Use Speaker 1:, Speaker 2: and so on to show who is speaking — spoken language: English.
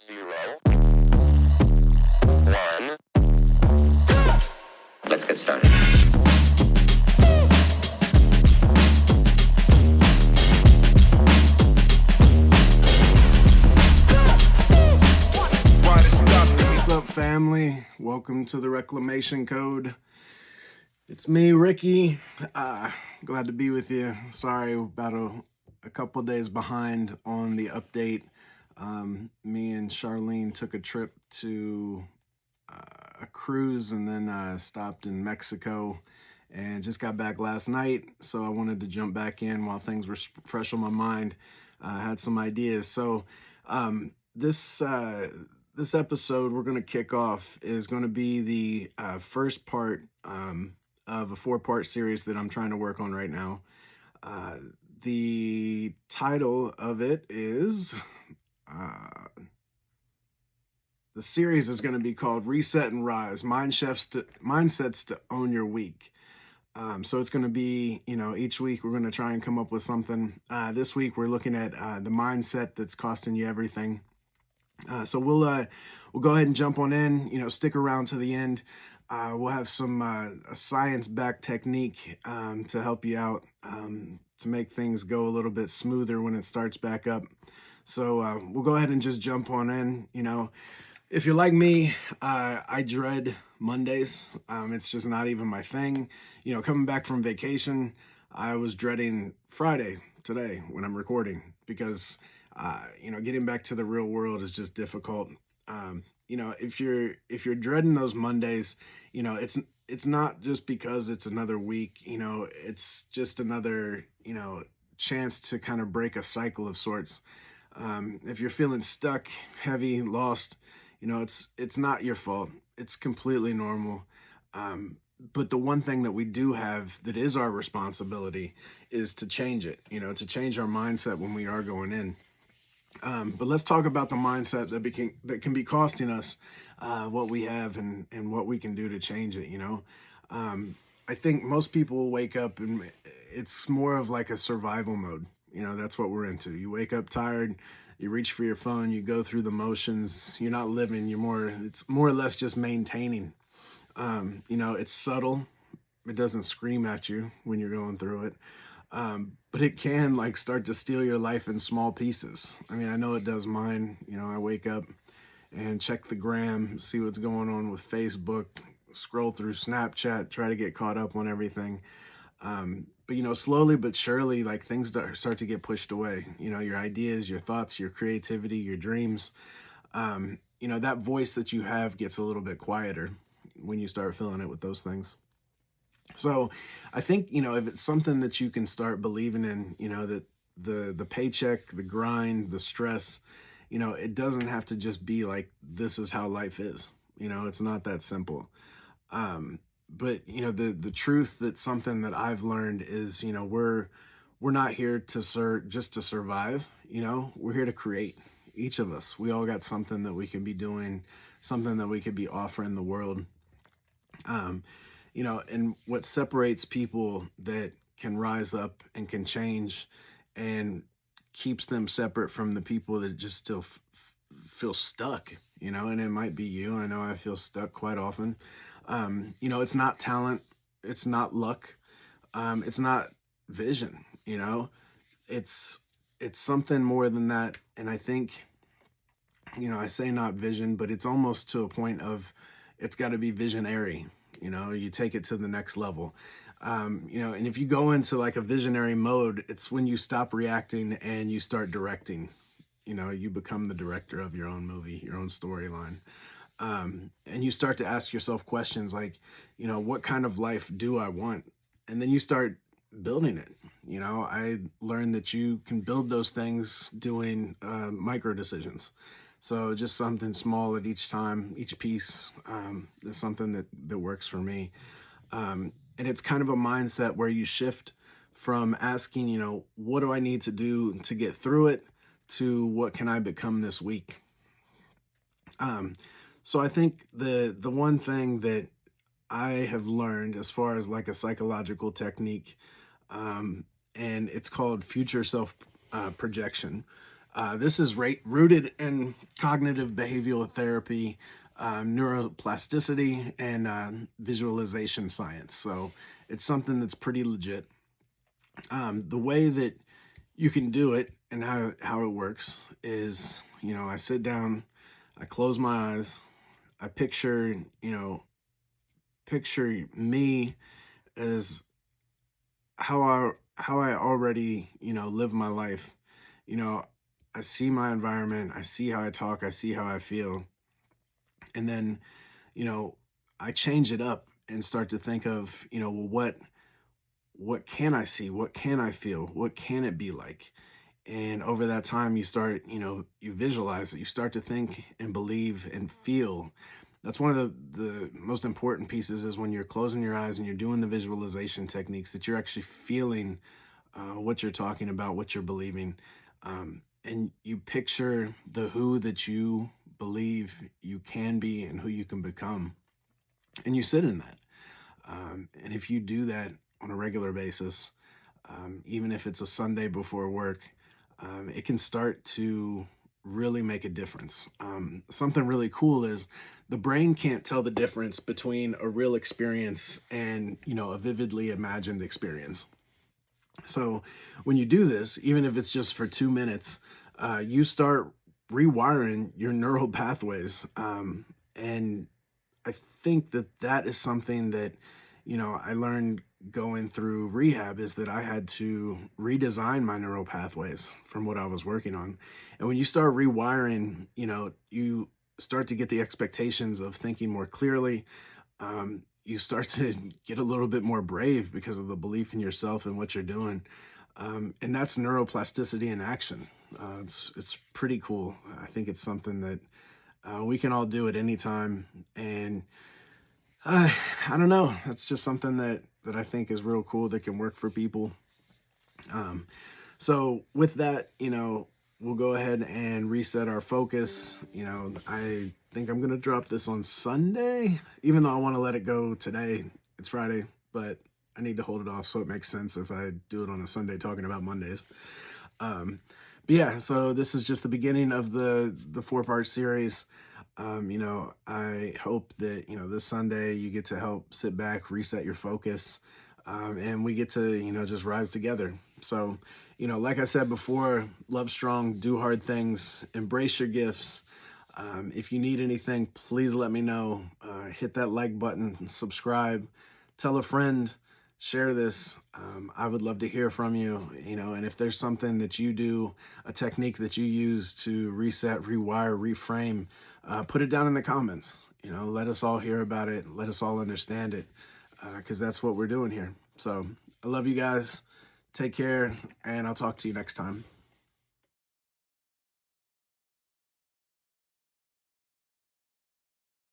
Speaker 1: 0, 1. Let's get started.
Speaker 2: What's up, family? Welcome to the Reclamation Code. It's me, Ricky. Glad to be with you. Sorry about a couple days behind on the update. Me and Charlene took a trip to a cruise and then stopped in Mexico and just got back last night. So I wanted to jump back in while things were fresh on my mind. I had some ideas. So this episode we're going to kick off is going to be the first part of a 4-part series that I'm trying to work on right now. The title of it is, the series is going to be called Reset and Rise, Mindsets to Own Your Week. So it's going to be, each week we're going to try and come up with something. This week we're looking at the mindset that's costing you everything. So we'll go ahead and jump on in, stick around to the end. We'll have some a science-backed technique to help you out, to make things go a little bit smoother when it starts back up. So we'll go ahead and just jump on in. If you're like me, I dread Mondays. It's just not even my thing. Coming back from vacation, I was dreading Friday today when I'm recording because getting back to the real world is just difficult. If you're dreading those Mondays, it's not just because it's another week, it's just another, chance to kind of break a cycle of sorts. If you're feeling stuck, heavy, lost, it's not your fault. It's completely normal. But the one thing that we do have that is our responsibility is to change it, to change our mindset when we are going in. But let's talk about the mindset that can be costing us what we have and what we can do to change it. I think most people wake up and it's more of like a survival mode. That's what we're into. You wake up tired, you reach for your phone, you go through the motions. You're not living. It's more or less just maintaining. It's subtle. It doesn't scream at you when you're going through it. But it can start to steal your life in small pieces. I know it does mine. I wake up and check the gram, see what's going on with Facebook, scroll through Snapchat, try to get caught up on everything. But slowly but surely, things start to get pushed away. Your ideas, your thoughts, your creativity, your dreams. That voice that you have gets a little bit quieter when you start filling it with those things. So I think, if it's something that you can start believing in, that the paycheck, the grind, the stress, it doesn't have to just be like, this is how life is. It's not that simple. But the truth, that something that I've learned is, we're not here to just to survive. We're here to create. Each of us, we all got something that we can be doing, something that we could be offering the world. And what separates people that can rise up and can change and keeps them separate from the people that just still feel stuck, and it might be you. I know I feel stuck quite often. It's not talent. It's not luck. It's not vision, it's something more than that. And I think, I say not vision, but it's almost to a point of, it's got to be visionary. You take it to the next level. And if you go into a visionary mode, it's when you stop reacting and you start directing. You become the director of your own movie, your own storyline. And you start to ask yourself questions like, what kind of life do I want? And then you start building it. I learned that you can build those things doing micro decisions. So just something small at each time, each piece, is something that works for me. And it's kind of a mindset where you shift from asking, what do I need to do to get through it, to what can I become this week? So I think the one thing that I have learned as far as a psychological technique, and it's called future self projection. This is rooted in cognitive behavioral therapy, neuroplasticity, and visualization science. So it's something that's pretty legit. The way that you can do it and how it works is, I sit down, I close my eyes, I picture me as how I already, live my life. You know, I see my environment, I see how I talk, I see how I feel. And then, you know, I change it up and start to think of, well, what can I see? What can I feel? What can it be like? And over that time, you start, you visualize it. You start to think and believe and feel. That's one of the most important pieces is when you're closing your eyes and you're doing the visualization techniques that you're actually feeling what you're talking about, what you're believing. And you picture the who that you believe you can be and who you can become. And you sit in that. And if you do that on a regular basis, even if it's a Sunday before work, it can start to really make a difference. Something really cool is the brain can't tell the difference between a real experience and, a vividly imagined experience. So when you do this, even if it's just for 2 minutes, you start rewiring your neural pathways. And I think that is something that, I learned going through rehab is that I had to redesign my neural pathways from what I was working on. And when you start rewiring, you start to get the expectations of thinking more clearly. You start to get a little bit more brave because of the belief in yourself and what you're doing. And that's neuroplasticity in action. It's pretty cool. I think it's something that we can all do at any time. And I don't know. That's just something that I think is real cool that can work for people. So with that, we'll go ahead and reset our focus. I think I'm going to drop this on Sunday, even though I want to let it go today. It's Friday, but I need to hold it off so it makes sense if I do it on a Sunday talking about Mondays. But yeah, so this is just the beginning of the 4-part series. I hope that, this Sunday you get to help sit back, reset your focus, and we get to, just rise together. So, like I said before, love strong, do hard things, embrace your gifts. If you need anything, please let me know. Hit that like button, subscribe, tell a friend, share this. I would love to hear from you, and if there's something that you do, a technique that you use to reset, rewire, reframe, put it down in the comments. Let us all hear about it. Let us all understand it, because that's what we're doing here. So I love you guys. Take care, and I'll talk to you next time.